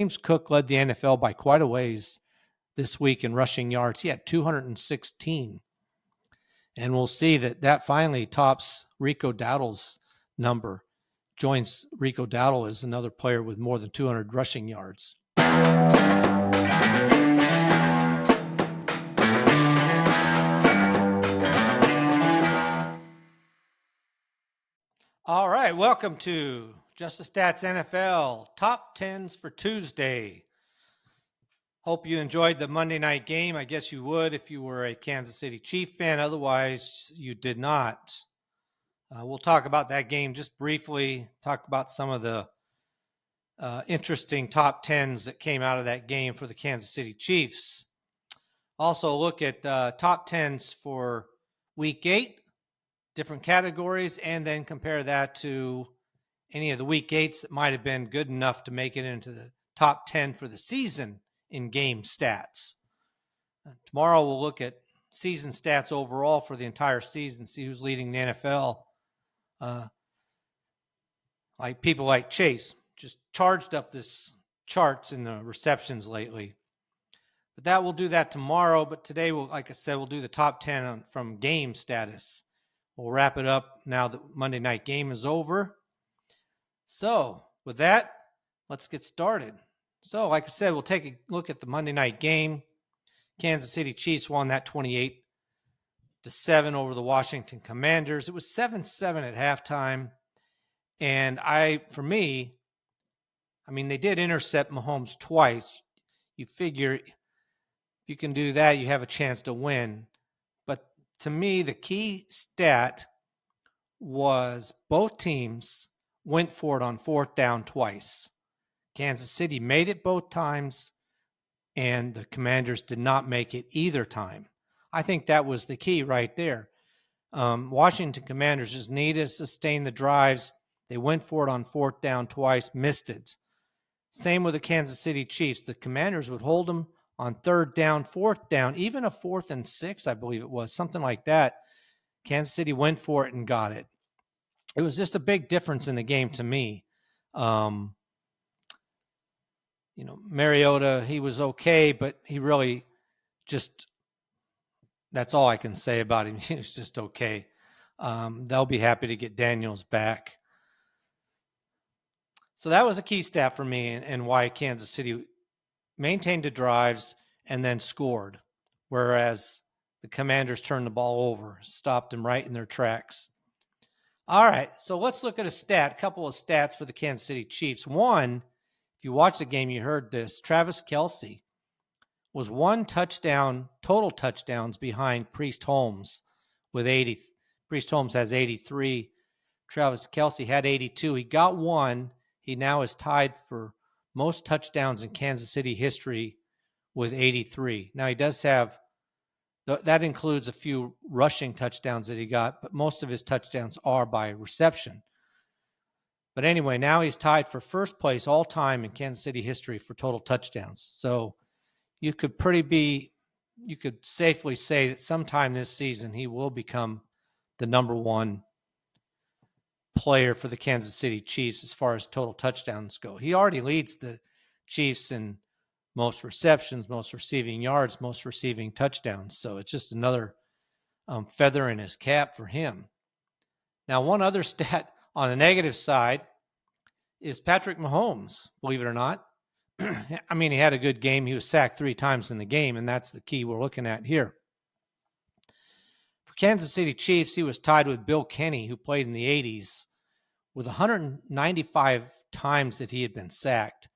James Cook led the NFL by quite a ways this week in rushing yards. He had 216. And we'll see that finally tops Rico Dowdle's number. Joins Rico Dowdle as another player with more than 200 rushing yards. All right, welcome to Just the Stats NFL Top 10's for Tuesday. Hope you enjoyed the Monday night game. I guess you would if you were a Kansas City Chief fan. Otherwise, you did not. We'll talk about that game just briefly, talk about some of the interesting top 10s that came out of that game for the Kansas City Chiefs. Also look at top 10s for Week 8, different categories, and then compare that to any of the Week 8s that might have been good enough to make it into the top 10 for the season in game stats. Tomorrow we'll look at season stats overall for the entire season, see who's leading the NFL. Like people like Chase just charged up this charts in the receptions lately. But that we'll do that tomorrow. But today, like I said, we'll do the top 10 from game status. We'll wrap it up now that Monday night game is over. So with that, let's get started. So like I said, we'll take a look at the Monday night game. Kansas City Chiefs won that 28-7 over the Washington Commanders. It was 7-7 at halftime. And for me, they did intercept Mahomes twice. You figure if you can do that, you have a chance to win. But to me, the key stat was both teams went for it on fourth down twice. Kansas City made it both times, and the Commanders did not make it either time. I think that was the key right there. Washington Commanders just needed to sustain the drives. They went for it on fourth down twice, missed it. Same with the Kansas City Chiefs. The Commanders would hold them on third down, fourth down, even a 4th and 6, I believe it was, something like that. Kansas City went for it and got it. It was just a big difference in the game to me. Mariota, he was okay, but he really just, that's all I can say about him. He was just okay. They'll be happy to get Daniels back. So that was a key stat for me and why Kansas City maintained the drives and then scored, whereas the Commanders turned the ball over, stopped them right in their tracks. All right, so let's look at a couple of stats for the Kansas City Chiefs. One, if you watched the game, you heard this. Travis Kelce was one touchdown, total touchdowns behind Priest Holmes with 80. Priest Holmes has 83. Travis Kelce had 82. He got one. He now is tied for most touchdowns in Kansas City history with 83. Now, he does have, that includes a few rushing touchdowns that he got, but most of his touchdowns are by reception. But anyway, now he's tied for first place all time in Kansas City history for total touchdowns. So you could safely say that sometime this season he will become the number one player for the Kansas City Chiefs as far as total touchdowns go. He already leads the Chiefs in most receptions, most receiving yards, most receiving touchdowns. So it's just another feather in his cap for him. Now, one other stat on the negative side is Patrick Mahomes, believe it or not. He had a good game. He was sacked 3 times in the game, and that's the key we're looking at here. For Kansas City Chiefs, he was tied with Bill Kenny, who played in the 80s, with 195 times that he had been sacked.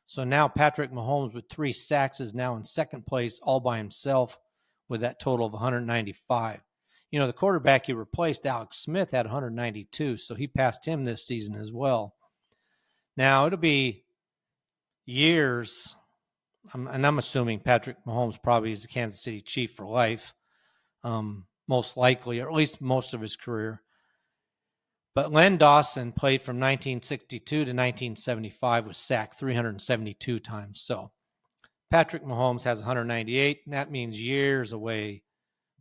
So now Patrick Mahomes with 3 sacks is now in second place all by himself with that total of 195. The quarterback he replaced, Alex Smith, had 192, so he passed him this season as well. Now, it'll be years, and I'm assuming Patrick Mahomes probably is the Kansas City Chief for life, most likely, or at least most of his career. But Len Dawson played from 1962 to 1975, was sacked 372 times. So Patrick Mahomes has 198, and that means years away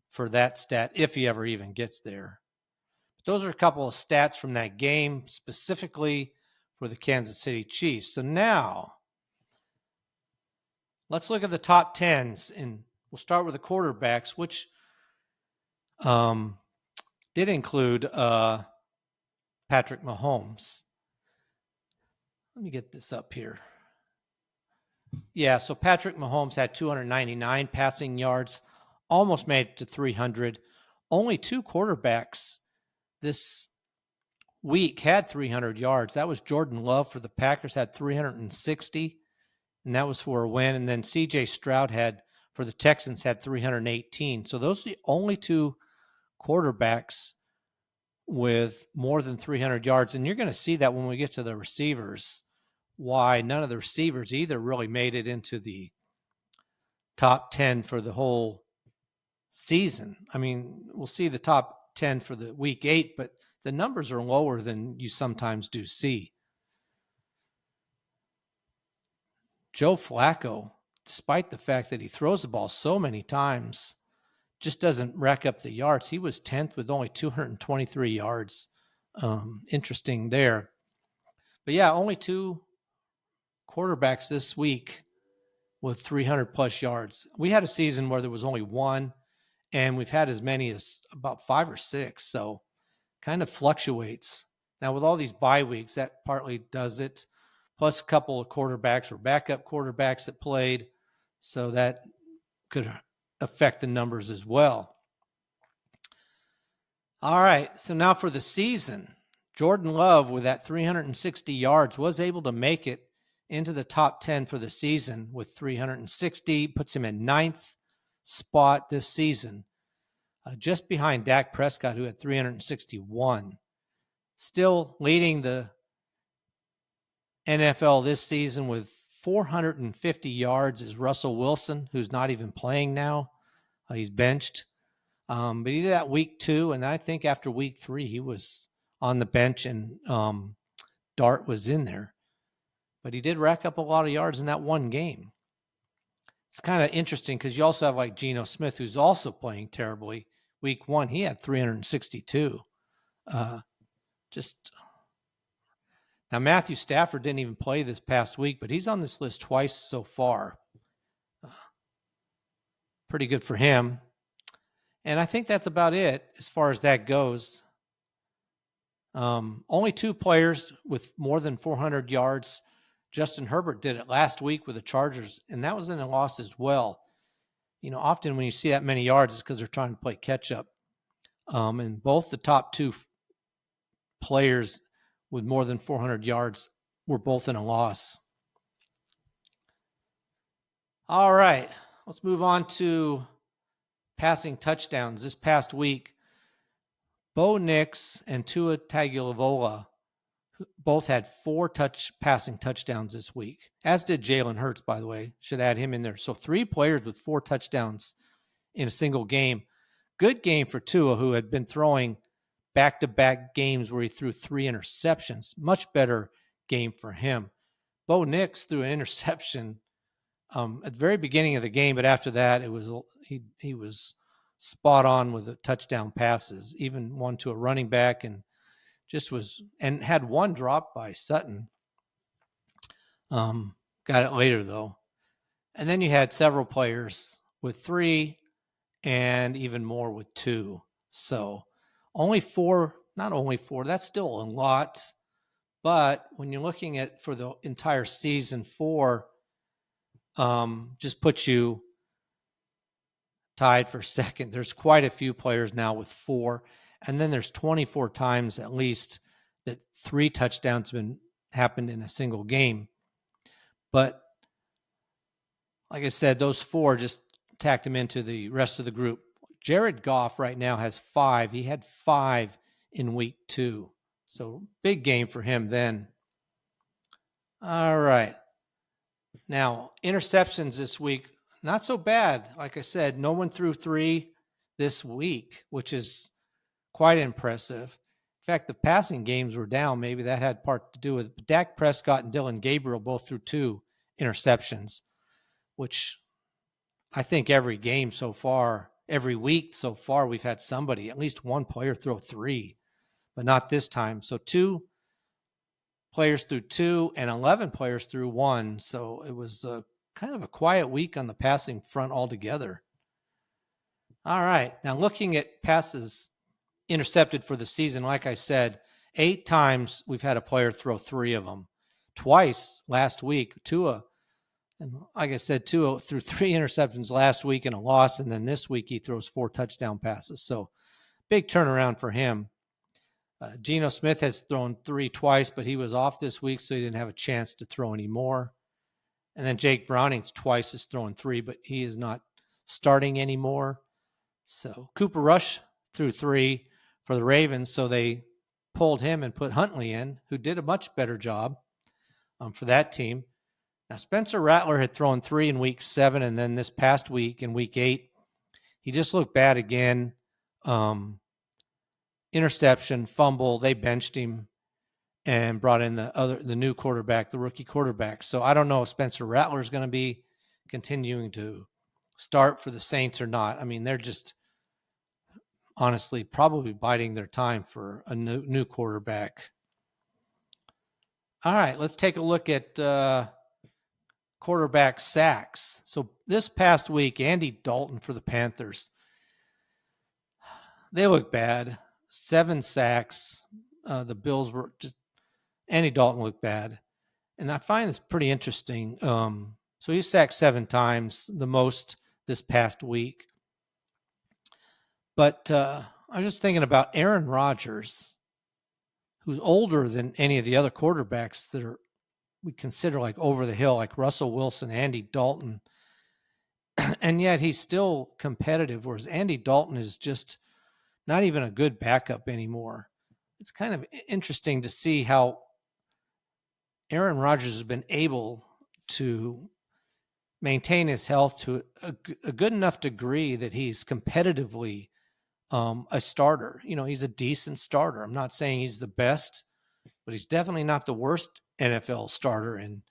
for that stat, if he ever even gets there. But those are a couple of stats from that game, specifically for the Kansas City Chiefs. So now let's look at the top 10s, and we'll start with the quarterbacks, which did include Patrick Mahomes. Let me get this up here. Yeah, so Patrick Mahomes had 299 passing yards, almost made it to 300. Only two quarterbacks this week had 300 yards. That was Jordan Love for the Packers, had 360, and that was for a win. And then C.J. Stroud had, for the Texans, had 318. So those are the only two quarterbacks with more than 300 yards. And you're going to see that when we get to the receivers, why none of the receivers either really made it into the top 10 for the whole season. I mean, we'll see the top 10 for the week 8, but the numbers are lower than you sometimes do see. Joe Flacco, despite the fact that he throws the ball so many times, just doesn't rack up the yards. He was 10th with only 223 yards. Interesting there. But yeah, only two quarterbacks this week with 300 plus yards. We had a season where there was only one, and we've had as many as about 5 or 6. So kind of fluctuates. Now with all these bye weeks, that partly does it. Plus a couple of quarterbacks or backup quarterbacks that played. So that could affect the numbers as well. All right, so now for the season, Jordan Love with that 360 yards was able to make it into the top 10 for the season with 360, puts him in 9th spot this season, just behind Dak Prescott, who had 361. Still leading the NFL this season with 450 yards is Russell Wilson, who's not even playing now. He's benched. But he did that week 2, and I think after week 3, he was on the bench, and Dart was in there. But he did rack up a lot of yards in that one game. It's kind of interesting because you also have like Geno Smith, who's also playing terribly. Week 1, he had 362. Now, Matthew Stafford didn't even play this past week, but he's on this list twice so far. Pretty good for him. And I think that's about it as far as that goes. Only two players with more than 400 yards. Justin Herbert did it last week with the Chargers, and that was in a loss as well. You know, often when you see that many yards, it's because they're trying to play catch up. And both the top two players with more than 400 yards were both in a loss. All right, let's move on to passing touchdowns. This past week, Bo Nix and Tua Tagovailoa both had 4 passing touchdowns this week, as did Jalen Hurts, by the way. Should add him in there. So 3 players with 4 touchdowns in a single game. Good game for Tua, who had been throwing back-to-back games where he threw 3 interceptions. Much better game for him. Bo Nix threw an interception at the very beginning of the game, but after that, it was he was spot on with the touchdown passes, even one to a running back, and had one dropped by Sutton. Got it later though. And then you had several players with 3 and even more with 2. So not only four, that's still a lot. But when you're looking at for the entire season, 4 just puts you tied for second. There's quite a few players now with 4. And then there's 24 times at least that 3 touchdowns happened in a single game. But like I said, those 4 just tacked him into the rest of the group. Jared Goff right now has 5. He had 5 in week 2. So big game for him then. All right. Now, interceptions this week, not so bad. Like I said, no one threw 3 this week, which is quite impressive. In fact, the passing games were down. Maybe that had part to do with it. Dak Prescott and Dylan Gabriel both threw 2 interceptions, which I think every game so far, every week so far, we've had somebody, at least one player throw 3, but not this time. So 2 players threw 2 and 11 players threw 1. So it was kind of a quiet week on the passing front altogether. All right. Now, looking at passes intercepted for the season, like I said, 8 times we've had a player throw 3 of them. Twice last week, Tua, and like I said, Tua threw 3 interceptions last week in a loss, and then this week he throws 4 touchdown passes. So big turnaround for him. Geno Smith has thrown 3 twice, but he was off this week, so he didn't have a chance to throw any more. And then Jake Browning twice has thrown 3, but he is not starting anymore. So Cooper Rush threw 3 for the Ravens, so they pulled him and put Huntley in, who did a much better job for that team. Now, Spencer Rattler had thrown 3 in week 7, and then this past week in week 8, he just looked bad again. Interception, fumble, they benched him and brought in the new quarterback, the rookie quarterback. So I don't know if Spencer Rattler is going to be continuing to start for the Saints or not. I mean, they're just honestly probably biding their time for a new quarterback. All right, let's take a look at quarterback sacks. So this past week, Andy Dalton for the Panthers, they look bad. 7 sacks. The Bills were just, Andy Dalton looked bad. And I find this pretty interesting. So he sacked 7 times, the most this past week. But I was just thinking about Aaron Rodgers, who's older than any of the other quarterbacks that we consider like over the hill, like Russell Wilson, Andy Dalton. And yet he's still competitive, whereas Andy Dalton is just not even a good backup anymore. It's kind of interesting to see how Aaron Rodgers has been able to maintain his health to a good enough degree that he's competitively a starter. You know, he's a decent starter. I'm not saying he's the best, but he's definitely not the worst NFL starter in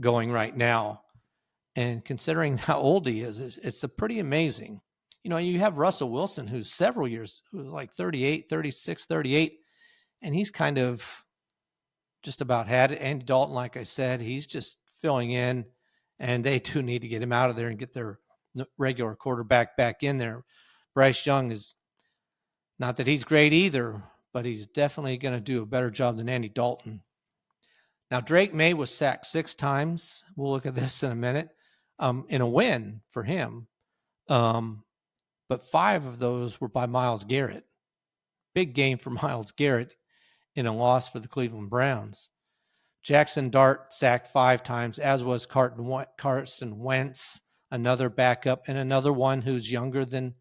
going right now. And considering how old he is, it's a pretty amazing. You know, you have Russell Wilson, who's several years, who's like 38, 36, 38, and he's kind of just about had it. Andy Dalton, like I said, he's just filling in, and they do need to get him out of there and get their regular quarterback back in there. Bryce Young is not that he's great either, but he's definitely going to do a better job than Andy Dalton. Now, Drake May was sacked 6 times. We'll look at this in a minute, in a win for him. But 5 of those were by Myles Garrett. Big game for Myles Garrett in a loss for the Cleveland Browns. Jackson Dart sacked 5 times, as was Carson Wentz, another backup, and another one who's younger than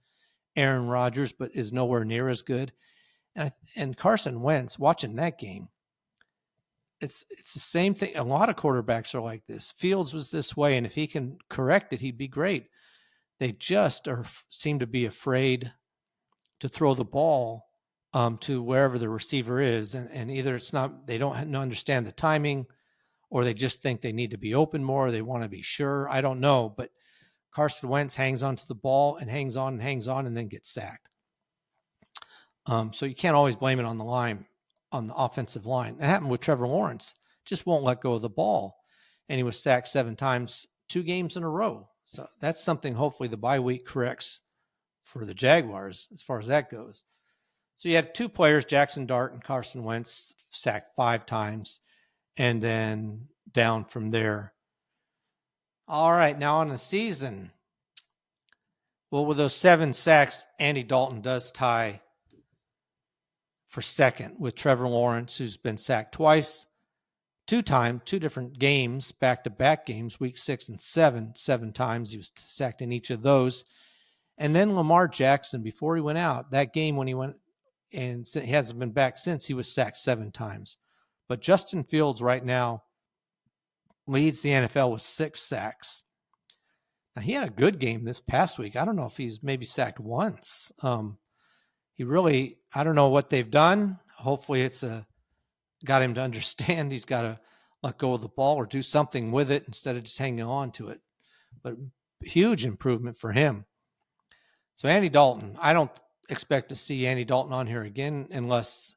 Aaron Rodgers, but is nowhere near as good. And Carson Wentz, watching that game, it's the same thing. A lot of quarterbacks are like this. Fields was this way, and if he can correct it, he'd be great. They just seem to be afraid to throw the ball to wherever the receiver is, and either it's not, they don't understand the timing, or they just think they need to be open more. Or they want to be sure. I don't know, but Carson Wentz hangs onto the ball and hangs on, and then gets sacked. So you can't always blame it on the line, on the offensive line. It happened with Trevor Lawrence; just won't let go of the ball, and he was sacked 7 times, 2 games in a row. So that's something hopefully the bye week corrects for the Jaguars as far as that goes. So you had 2 players, Jackson Dart and Carson Wentz, sacked 5 times, and then down from there. All right, now on the season, well, with those 7 sacks, Andy Dalton does tie for second with Trevor Lawrence, who's been sacked twice, 2 different games, back-to-back games, week 6 and 7 times. He was sacked in each of those. And then Lamar Jackson, before he went out, that game when he went, and he hasn't been back since, he was sacked 7 times. But Justin Fields right now leads the NFL with 6 sacks. Now, he had a good game this past week. I don't know if he's maybe sacked once. He really, I don't know what they've done. Hopefully it's got him to understand he's got to let go of the ball or do something with it instead of just hanging on to it. But huge improvement for him. So Andy Dalton, I don't expect to see Andy Dalton on here again unless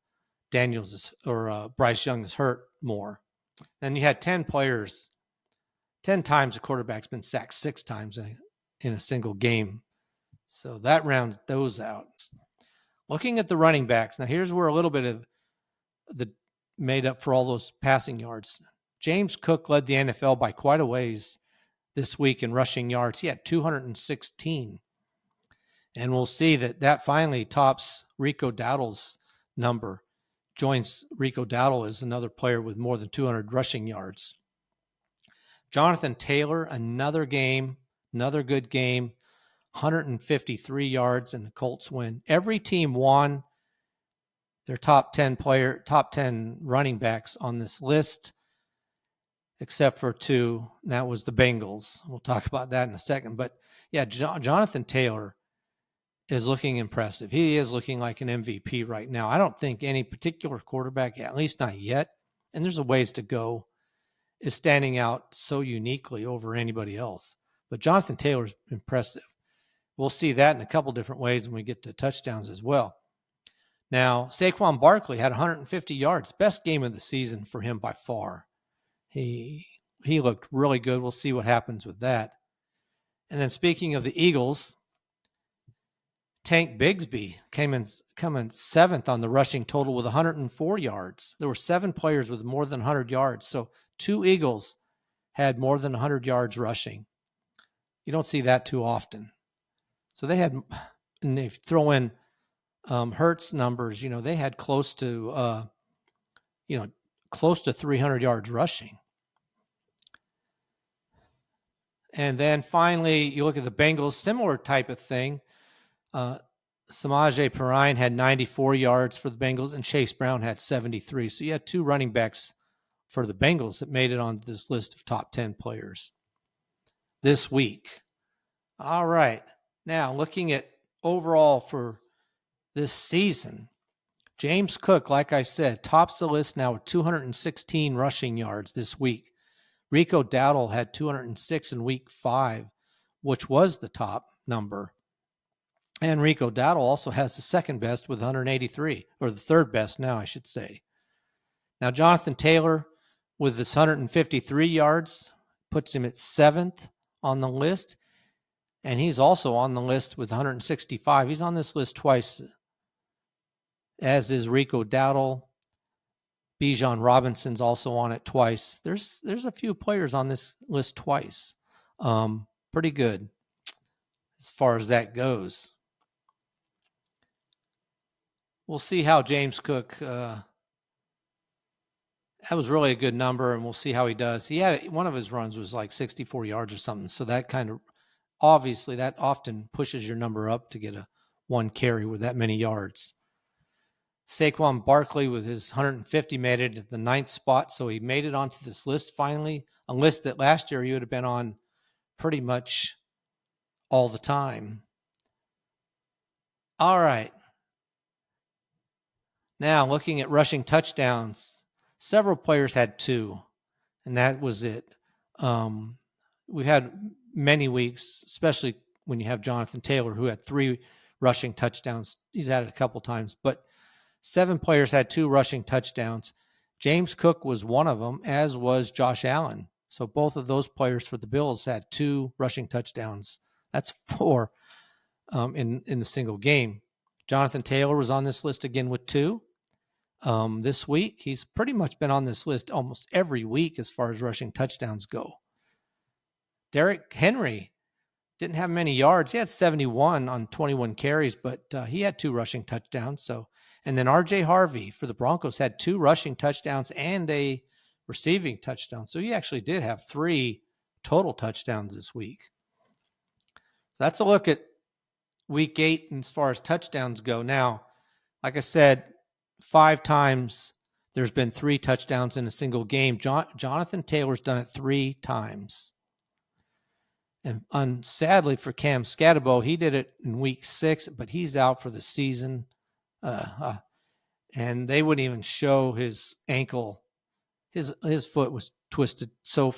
Bryce Young is hurt more. Then you had 10 players 10 times a quarterback's been sacked 6 times in a single game. So that rounds those out. Looking at the running backs, now here's where a little bit of the made up for all those passing yards. James Cook led the NFL by quite a ways this week in rushing yards. He had 216. And we'll see that finally tops Rico Dowdle's number. Joins Rico Dowdle as another player with more than 200 rushing yards. Jonathan Taylor, another good game, 153 yards, and the Colts win. Every team won their top 10 running backs on this list, except for 2. And that was the Bengals. We'll talk about that in a second. But yeah, Jonathan Taylor is looking impressive. He is looking like an MVP right now. I don't think any particular quarterback, at least not yet, and there's a ways to go, is standing out so uniquely over anybody else. But Jonathan Taylor's impressive. We'll see that in a couple different ways when we get to touchdowns as well. Now, Saquon Barkley had 150 yards. Best game of the season for him by far. He looked really good. We'll see what happens with that. And then speaking of the Eagles, Tank Bigsby came in 7th on the rushing total with 104 yards. There were 7 players with more than 100 yards. So 2 Eagles had more than 100 yards rushing. You don't see that too often. So they had, and if you throw in Hurts numbers, they had close to 300 yards rushing. And then finally, you look at the Bengals, similar type of thing. Samaje Perine had 94 yards for the Bengals, and Chase Brown had 73. So you had 2 running backs for the Bengals that made it onto this list of top 10 players this week. All right. Now, looking at overall for this season, James Cook, like I said, tops the list now with 216 rushing yards this week. Rico Dowdle had 206 in week 5, which was the top number. And Rico Dowdle also has the second best with 183, or the third best now, I should say. Now, Jonathan Taylor with this 153 yards puts him at 7th on the list. And he's also on the list with 165. He's on this list twice, as is Rico Dowdle. Bijan Robinson's also on it twice. There's a few players on this list twice. Pretty good as far as that goes. We'll see how James Cook, that was really a good number, and we'll see how he does. He had one of his runs was like 64 yards or something. So that kind of, obviously that often pushes your number up to get a 1 carry with that many yards. Saquon Barkley with his 150 made it at the 9th spot. So he made it onto this list finally, a list that last year he would have been on pretty much all the time. All right. Now, looking at rushing touchdowns, several players had 2, and that was it. We had many weeks, especially when you have Jonathan Taylor, who had 3 rushing touchdowns. He's had it a couple times, but 7 players had 2 rushing touchdowns. James Cook was one of them, as was Josh Allen. So both of those players for the Bills had 2 rushing touchdowns. That's 4 in the single game. Jonathan Taylor was on this list again with 2. This week, he's pretty much been on this list almost every week as far as rushing touchdowns go. Derrick Henry didn't have many yards. He had 71 on 21 carries, but he had 2 rushing touchdowns. And then R.J. Harvey for the Broncos had 2 rushing touchdowns and a receiving touchdown. So he actually did have 3 total touchdowns this week. So that's a look at week 8 as far as touchdowns go. Now, like I said, 5 times there's been 3 touchdowns in a single game. Jonathan Taylor's done it 3 times. And sadly for Cam Scatterbo, he did it in week 6, but he's out for the season. And they wouldn't even show his ankle. His foot was twisted, so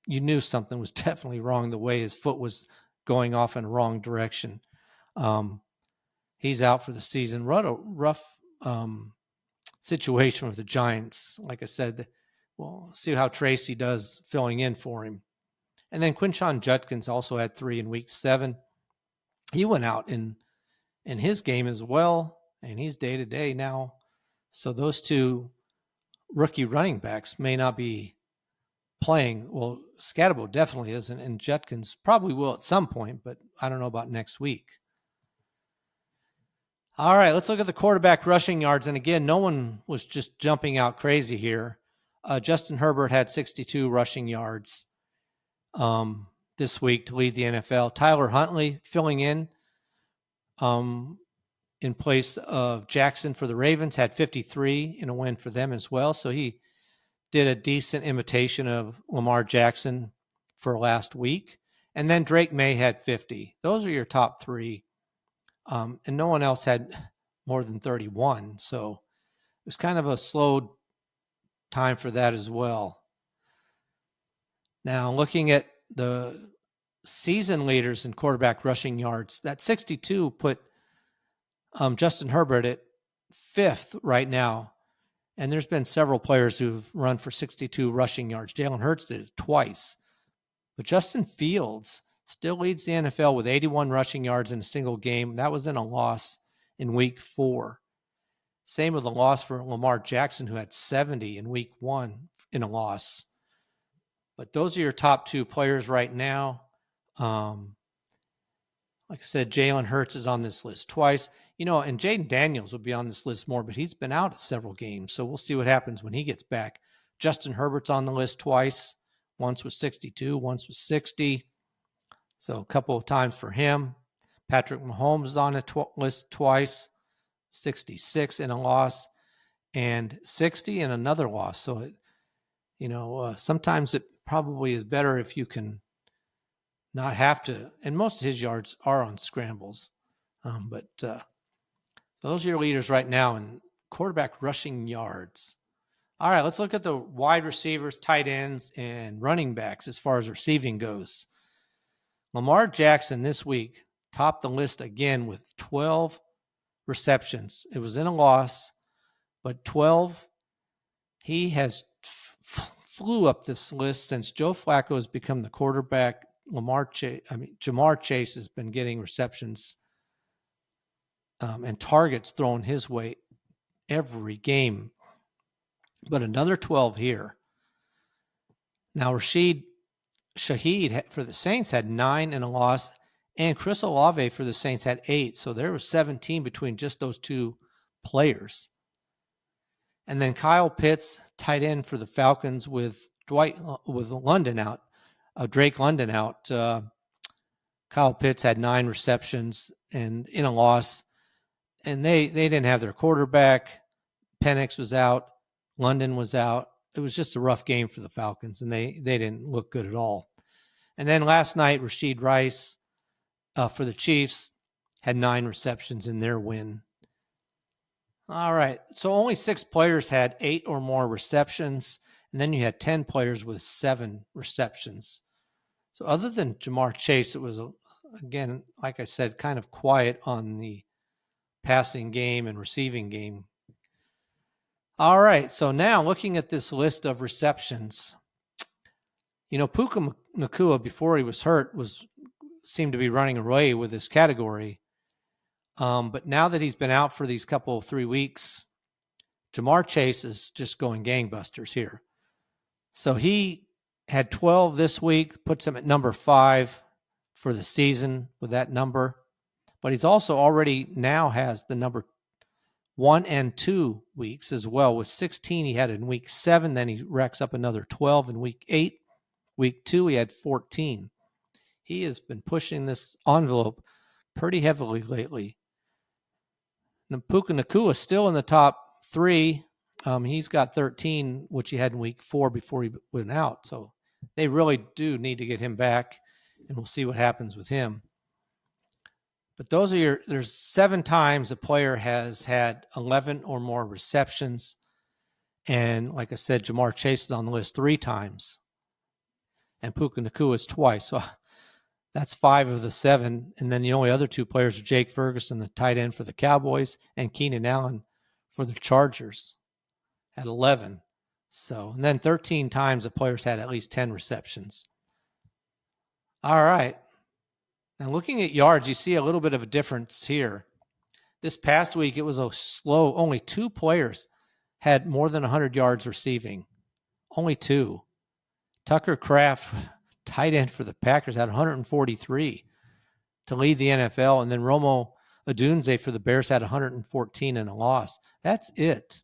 you knew something was definitely wrong the way his foot was going off in the wrong direction. He's out for the season. Rough situation with the Giants. Like I said, we'll see how Tracy does filling in for him. And then Quinshon Judkins also had 3 in week 7. He went out in his game as well, and he's day-to-day now. So those two rookie running backs may not be playing. Well, Scatterbo definitely isn't, and Judkins probably will at some point, but I don't know about next week. All right, let's look at the quarterback rushing yards. And again, no one was just jumping out crazy here. Justin Herbert had 62 rushing yards this week to lead the NFL. Tyler Huntley filling in place of Jackson for the Ravens, had 53 in a win for them as well. So he did a decent imitation of Lamar Jackson for last week. And then Drake May had 50. Those are your top 3. And no one else had more than 31. So it was kind of a slow time for that as well. Now, looking at the season leaders in quarterback rushing yards, that 62 put Justin Herbert at 5th right now. And there's been several players who've run for 62 rushing yards. Jalen Hurts did it twice. But Justin Fields still leads the NFL with 81 rushing yards in a single game. That was in a loss in week 4. Same with the loss for Lamar Jackson, who had 70 in week 1 in a loss. But those are your top 2 players right now. Like I said, Jalen Hurts is on this list twice. And Jaden Daniels will be on this list more, but he's been out of several games. So we'll see what happens when he gets back. Justin Herbert's on the list twice. Once was 62, once was 60. So a couple of times for him. Patrick Mahomes is on the list twice. 66 in a loss and 60 in another loss. So, sometimes it probably is better if you can not have to. And most of his yards are on scrambles. But those are your leaders right now in quarterback rushing yards. All right, let's look at the wide receivers, tight ends, and running backs as far as receiving goes. Lamar Jackson this week topped the list again with 12 receptions. It was in a loss, but 12. He has flew up this list since Joe Flacco has become the quarterback. Jamar Chase has been getting receptions and targets thrown his way every game. But another 12 here. Now, Rashid Shaheed for the Saints had 9 in a loss, and Chris Olave for the Saints had 8. So there was 17 between just those 2 players. And then Kyle Pitts, tight end for the Falcons with Drake London out. Kyle Pitts had 9 receptions and in a loss. And they didn't have their quarterback. Penix was out. London was out. It was just a rough game for the Falcons, and they didn't look good at all. And then last night, Rashid Rice for the Chiefs had 9 receptions in their win. All right, so only 6 players had 8 or more receptions, and then you had 10 players with 7 receptions. So other than Jamar Chase, it was, again, like I said, kind of quiet on the passing game and receiving game. All right, so now looking at this list of receptions, Puka Nacua, before he was hurt, seemed to be running away with this category. But now that he's been out for these 3 weeks, Jamar Chase is just going gangbusters here. So he had 12 this week, puts him at number 5 for the season with that number. But he's also already now has the number 1 and 2 weeks as well. With 16 he had in week 7, then he racks up another 12 in week 8. Week 2 he had 14. He has been pushing this envelope pretty heavily lately. Now, Puka Nacua is still in the top 3. He's got 13, which he had in week 4 before he went out. So they really do need to get him back, and we'll see what happens with him. But there's 7 times a player has had 11 or more receptions. And like I said, Jamar Chase is on the list 3 times. And Puka Nacua is twice. So that's 5 of the 7. And then the only other 2 players are Jake Ferguson, the tight end for the Cowboys, and Keenan Allen for the Chargers at 11. So, and then 13 times the players had at least 10 receptions. All right. Now, looking at yards, you see a little bit of a difference here. This past week, it was a slow. Only 2 players had more than 100 yards receiving. Only 2. Tucker Kraft, tight end for the Packers, had 143 to lead the NFL. And then Romo Odunze for the Bears had 114 in a loss. That's it.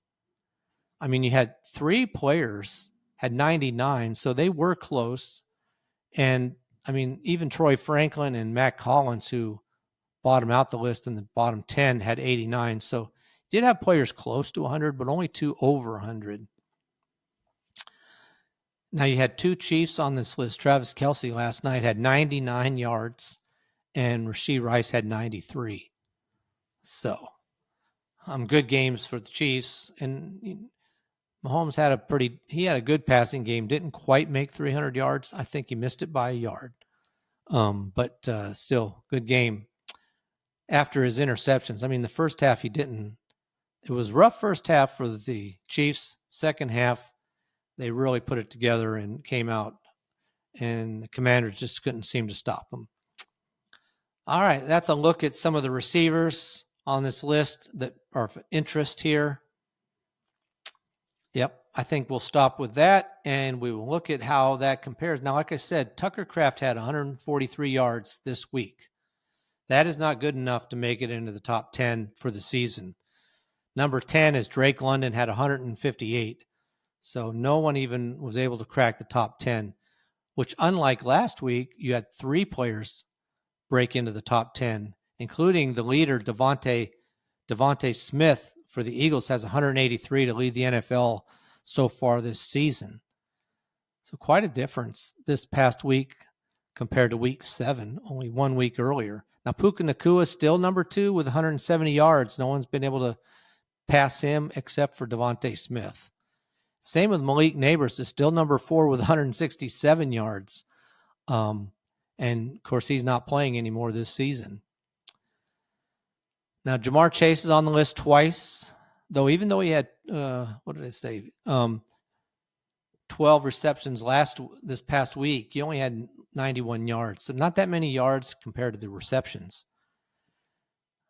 I mean, you had 3 players had 99, so they were close. And I mean, even Troy Franklin and Matt Collins, who bottom out the list in the bottom 10, had 89. So you did have players close to 100, but only 2 over 100. Now you had 2 Chiefs on this list. Travis Kelce last night had 99 yards, and Rashee Rice had 93. So good games for the Chiefs. And Mahomes had a good passing game. Didn't quite make 300 yards. I think he missed it by a yard. But still, good game. After his interceptions, I mean, the first half he didn't. It was rough first half for the Chiefs. Second half, they really put it together and came out, and the Commanders just couldn't seem to stop them. All right, that's a look at some of the receivers on this list that are of interest here. Yep, I think we'll stop with that, and we will look at how that compares. Now, like I said, Tucker Kraft had 143 yards this week. That is not good enough to make it into the top 10 for the season. Number 10 is Drake London, had 158. So no one even was able to crack the top 10, which unlike last week, you had 3 players break into the top 10, including the leader, Devontae Smith for the Eagles, has 183 to lead the NFL so far this season. So quite a difference this past week compared to week 7, only 1 week earlier. Now, Puka Nacua is still number 2 with 170 yards. No one's been able to pass him except for Devontae Smith. Same with Malik Neighbors, is still number 4 with 167 yards. And, of course, he's not playing anymore this season. Now, Jamar Chase is on the list twice, even though he had, 12 receptions this past week, he only had 91 yards. So not that many yards compared to the receptions.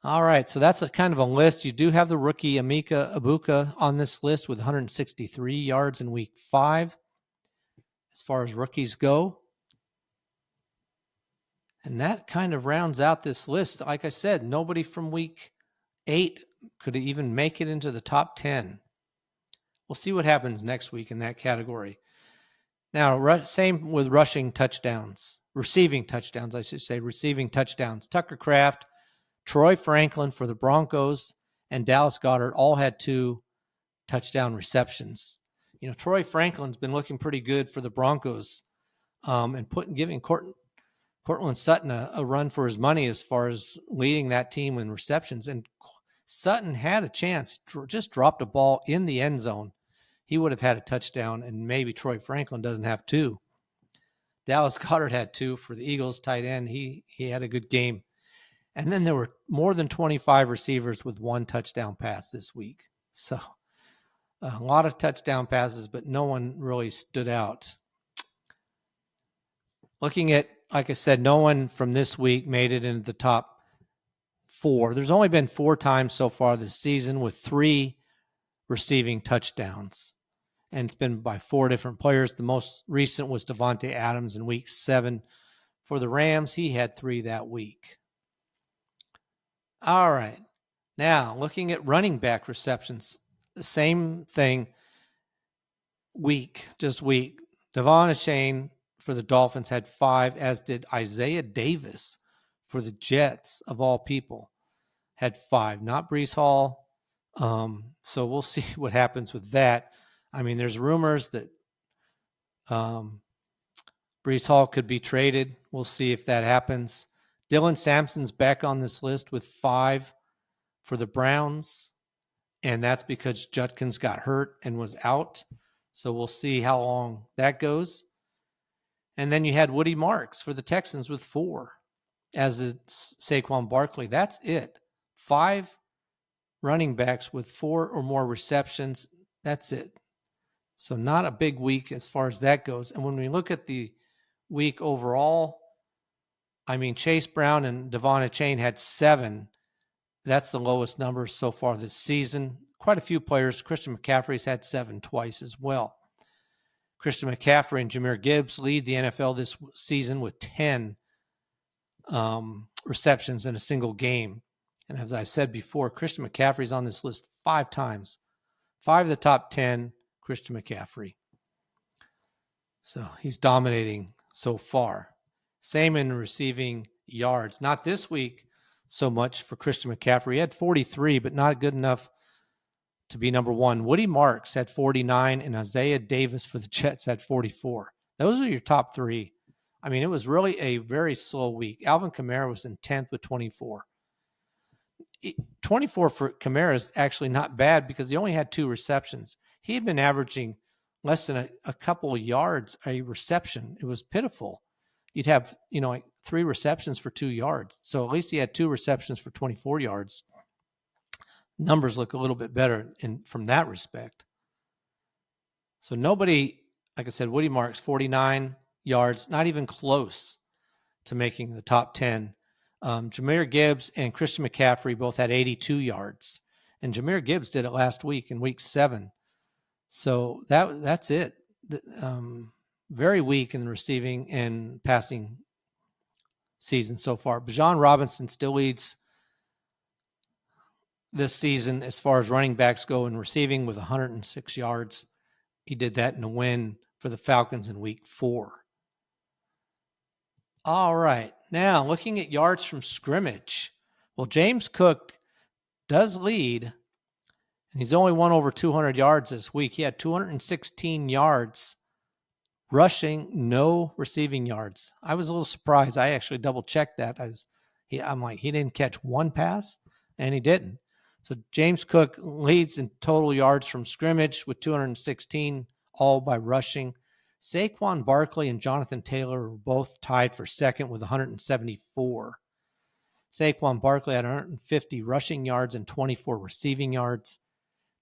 All right, so that's a kind of a list. You do have the rookie Emeka Egbuka on this list with 163 yards in week 5 as far as rookies go. And that kind of rounds out this list. Like I said, nobody from week 8 could even make it into the top 10. We'll see what happens next week in that category. Now, same with receiving touchdowns, I should say, receiving touchdowns. Tucker Kraft, Troy Franklin for the Broncos, and Dallas Goedert all had 2 touchdown receptions. You know, Troy Franklin's been looking pretty good for the Broncos, and giving Cortland Sutton a run for his money as far as leading that team in receptions. And Sutton had a chance, just dropped a ball in the end zone. He would have had a touchdown, and maybe Troy Franklin doesn't have 2. Dallas Goedert had 2 for the Eagles, tight end. He had a good game. And then there were more than 25 receivers with 1 touchdown pass this week. So a lot of touchdown passes, but no one really stood out. Looking at, like I said, no one from this week made it into the top 4. There's only been 4 times so far this season with 3 receiving touchdowns. And it's been by 4 different players. The most recent was Davante Adams in week 7 for the Rams. He had 3 that week. All right. Now, looking at running back receptions, the same thing week. Devon Achane for the Dolphins had 5, as did Isaiah Davis for the Jets, of all people, had 5, not Breece Hall. So we'll see what happens with that. I mean, there's rumors that Breece Hall could be traded. We'll see if that happens. Dylan Sampson's back on this list with 5 for the Browns, and that's because Judkins got hurt and was out. So we'll see how long that goes. And then you had Woody Marks for the Texans with 4, as is Saquon Barkley. That's it. 5 running backs with 4 or more receptions. That's it. So not a big week as far as that goes. And when we look at the week overall, I mean, Chase Brown and Devon Achane had 7. That's the lowest number so far this season. Quite a few players. Christian McCaffrey's had 7 twice as well. Christian McCaffrey and Jahmyr Gibbs lead the NFL this season with 10 receptions in a single game. And as I said before, Christian McCaffrey's on this list 5 times. 5 of the top 10, Christian McCaffrey. So he's dominating so far. Same in receiving yards. Not this week so much for Christian McCaffrey. He had 43, but not good enough to be number 1. Woody Marks had 49, and Isaiah Davis for the Jets had 44. Those are your top 3. I mean, it was really a very slow week. Alvin Kamara was in 10th with 24. 24 for Kamara is actually not bad because he only had 2 receptions. He had been averaging less than a couple of yards a reception. It was pitiful. You'd have, like 3 receptions for 2 yards. So at least he had 2 receptions for 24 yards. Numbers look a little bit better from that respect. So nobody, like I said, Woody Marks, 49 yards, not even close to making the top 10. Jahmyr Gibbs and Christian McCaffrey both had 82 yards. And Jahmyr Gibbs did it last week in week 7. So that's it. Very weak in the receiving and passing season so far. Bijan Robinson still leads this season as far as running backs go in receiving with 106 yards. He did that in a win for the Falcons in week 4. All right. Now, looking at yards from scrimmage. Well, James Cook does lead, and he's only won over 200 yards this week. He had 216 yards rushing, no receiving yards. I was a little surprised. I actually double-checked that. I'm like, he didn't catch 1 pass, and he didn't. So James Cook leads in total yards from scrimmage with 216, all by rushing. Saquon Barkley and Jonathan Taylor were both tied for second with 174. Saquon Barkley had 150 rushing yards and 24 receiving yards.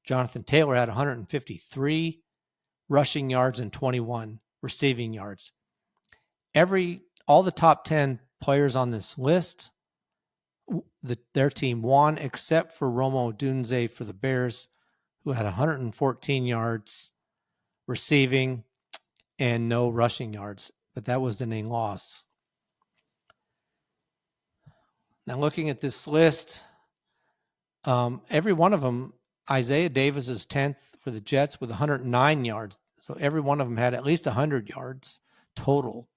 Jonathan Taylor had 153 rushing yards and 21 receiving yards. All the top 10 players on this list, their team won, except for Rome Odunze for the Bears, who had 114 yards receiving and no rushing yards, but that was in a loss. Now, looking at this list, every one of them, Isaiah Davis is 10th for the Jets with 109 yards. So every one of them had at least 100 yards total.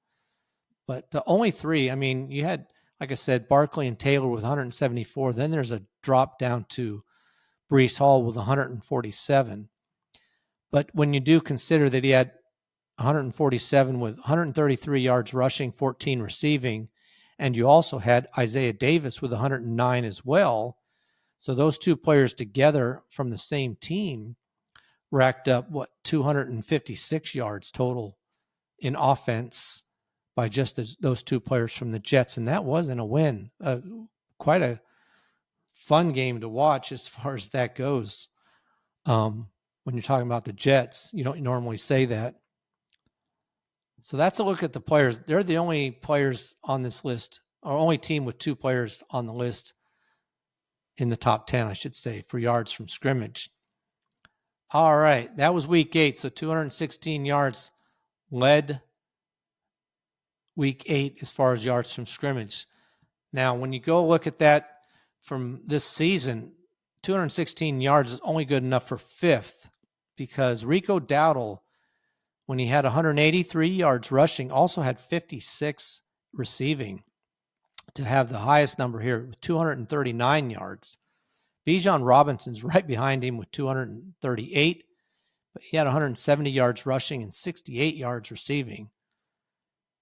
But the only 3, I mean, you had, like I said, Barkley and Taylor with 174. Then there's a drop down to Breece Hall with 147. But when you do consider that he had 147 with 133 yards rushing, 14 receiving, and you also had Isaiah Davis with 109 as well. So those 2 players together from the same team racked up, 256 yards total in offense by just those 2 players from the Jets. And that wasn't a win. Quite a fun game to watch as far as that goes. When you're talking about the Jets, you don't normally say that. So that's a look at the players. They're the only players on this list, or only team with 2 players on the list in the top 10, I should say, for yards from scrimmage. All right, that was week 8. So 216 yards led week 8 as far as yards from scrimmage. Now, when you go look at that from this season, 216 yards is only good enough for 5th because Rico Dowdle, when he had 183 yards rushing, also had 56 receiving to have the highest number here with 239 yards. Bijan Robinson's right behind him with 238, but he had 170 yards rushing and 68 yards receiving.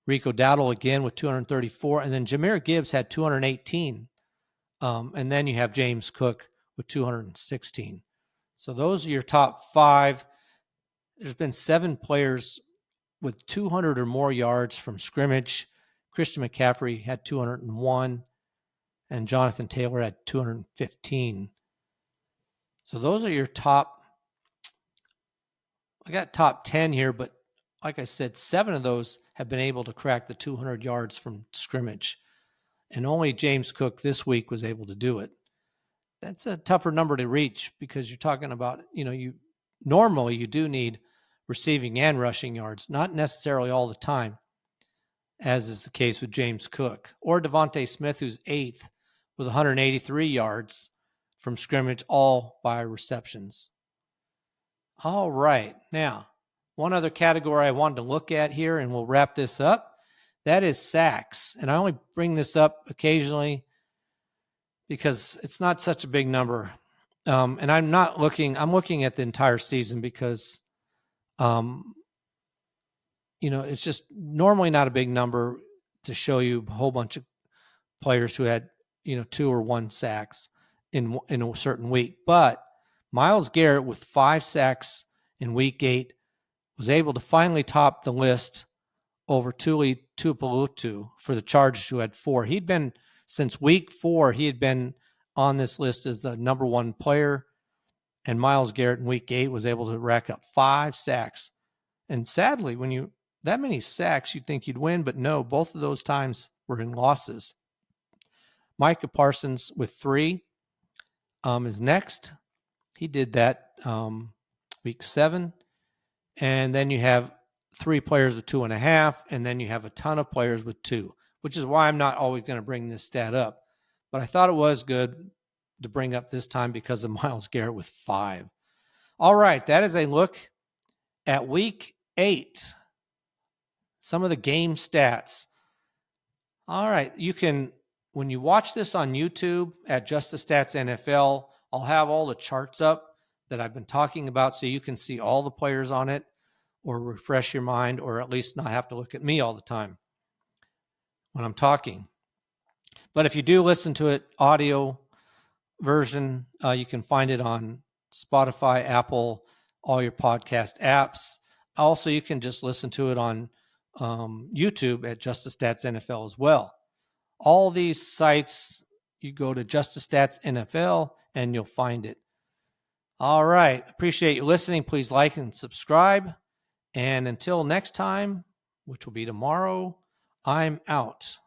Rico Dowdle again with 234, and then Jahmyr Gibbs had 218. And then you have James Cook with 216. So those are your top 5. There's been 7 players with 200 or more yards from scrimmage. Christian McCaffrey had 201, and Jonathan Taylor had 215. So those are your top. I got top 10 here, but like I said, 7 of those have been able to crack the 200 yards from scrimmage. and only James Cook this week was able to do it. That's a tougher number to reach because you're talking about, you normally you do need receiving and rushing yards, not necessarily all the time, as is the case with James Cook or Devontae Smith, who's 8th with 183 yards from scrimmage, all by receptions. All right. Now, one other category I wanted to look at here, and we'll wrap this up. That is sacks. And I only bring this up occasionally because it's not such a big number. And I'm looking at the entire season because, it's just normally not a big number to show you a whole bunch of players who had, 2 or 1 sacks in a certain week. But Myles Garrett with 5 sacks in week 8 was able to finally top the list over Tuli Tuipulotu for the Chargers, who had 4. He'd been, since week 4, he had been on this list as the number 1 player. And Myles Garrett in week 8 was able to rack up 5 sacks. And sadly, when that many sacks, you'd think you'd win, but no, both of those times were in losses. Micah Parsons with 3 is next. He did that week 7. And then you have 3 players with 2.5, and then you have a ton of players with 2, which is why I'm not always going to bring this stat up. But I thought it was good to bring up this time because of Myles Garrett with 5. All right, that is a look at week 8. Some of the game stats. All right, you can, when you watch this on YouTube at Just the Stats NFL, I'll have all the charts up that I've been talking about so you can see all the players on it or refresh your mind, or at least not have to look at me all the time when I'm talking. But if you do listen to it audio version, you can find it on Spotify, Apple, all your podcast apps. Also, you can just listen to it on YouTube at Just the Stats NFL as well. All these sites, you go to Just the Stats NFL and you'll find it. All right. Appreciate you listening. Please like and subscribe. And until next time, which will be tomorrow, I'm out.